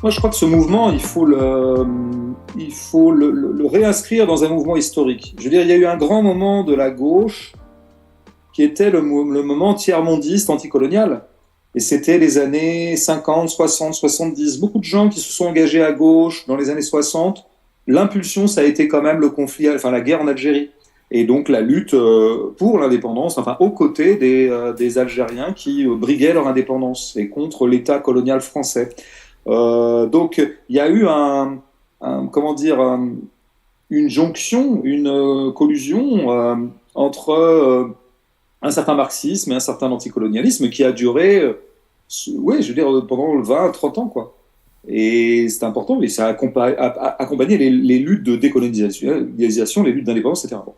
Moi, je crois que ce mouvement, il faut le réinscrire dans un mouvement historique. Je veux dire, il y a eu un grand moment de la gauche qui était le moment tiers-mondiste anticolonial. Et c'était les années 50, 60, 70. Beaucoup de gens qui se sont engagés à gauche dans les années 60, l'impulsion, ça a été quand même le conflit, enfin la guerre en Algérie. Et donc la lutte pour l'indépendance, enfin aux côtés des Algériens qui briguaient leur indépendance et contre l'État colonial français. Donc il y a eu comment dire, une jonction, une collusion entre un certain marxisme et un certain anticolonialisme qui a duré, ouais, je veux dire, pendant 20, 30 ans, quoi. Et c'est important, et ça a accompagné les luttes de décolonisation, les luttes d'indépendance, etc. Bon.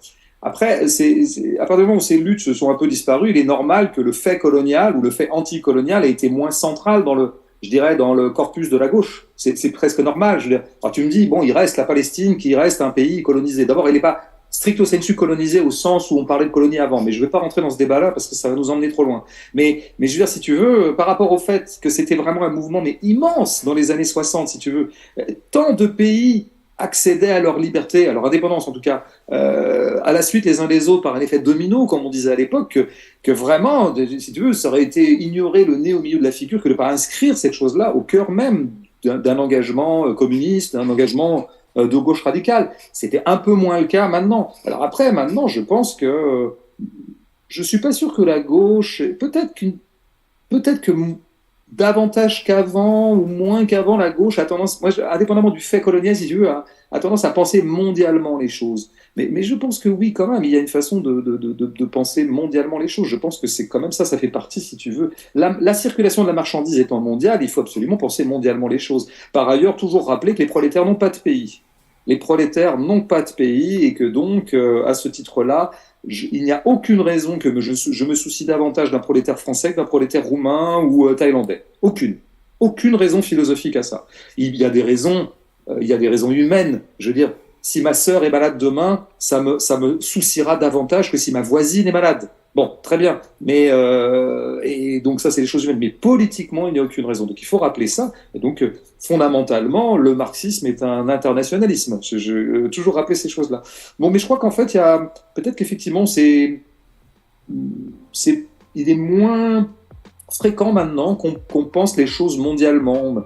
Après, à partir du moment où ces luttes se sont un peu disparues, il est normal que le fait colonial ou le fait anticolonial ait été moins central je dirais, dans le corpus de la gauche. C'est presque normal. Je veux dire, alors tu me dis, bon, il reste la Palestine qui reste un pays colonisé. D'abord, il n'est pas stricto sensu colonisé au sens où on parlait de colonie avant, mais je ne vais pas rentrer dans ce débat-là parce que ça va nous emmener trop loin. Mais je veux dire, si tu veux, par rapport au fait que c'était vraiment un mouvement mais immense dans les années 60, si tu veux, tant de pays accédaient à leur liberté, à leur indépendance en tout cas, à la suite les uns des autres par un effet domino, comme on disait à l'époque, que vraiment, si tu veux, ça aurait été ignorer le nez au milieu de la figure que de ne pas inscrire cette chose-là au cœur même d'un engagement communiste, d'un engagement de gauche radicale. C'était un peu moins le cas maintenant. Alors après, maintenant, je pense que je suis pas sûr que la gauche, peut-être que davantage qu'avant ou moins qu'avant, la gauche a tendance, moi, indépendamment du fait colonial, si tu veux, a tendance à penser mondialement les choses. Mais je pense que oui, quand même, il y a une façon de penser mondialement les choses. Je pense que c'est quand même ça, ça fait partie, si tu veux. La circulation de la marchandise étant mondiale, il faut absolument penser mondialement les choses. Par ailleurs, toujours rappeler que les prolétaires n'ont pas de pays. Les prolétaires n'ont pas de pays et que donc, à ce titre-là, il n'y a aucune raison que je me soucie davantage d'un prolétaire français que d'un prolétaire roumain ou thaïlandais. Aucune. Aucune raison philosophique à ça. Il y a des raisons humaines. Je veux dire, si ma sœur est malade demain, ça me souciera davantage que si ma voisine est malade. Bon, très bien. Et donc ça, c'est les choses humaines. Mais politiquement, il n'y a aucune raison. Donc il faut rappeler ça. Et donc, fondamentalement, le marxisme est un internationalisme. Toujours rappeler ces choses-là. Bon, mais je crois qu'en fait, il y a peut-être qu'effectivement, il est moins fréquent maintenant qu'on pense les choses mondialement.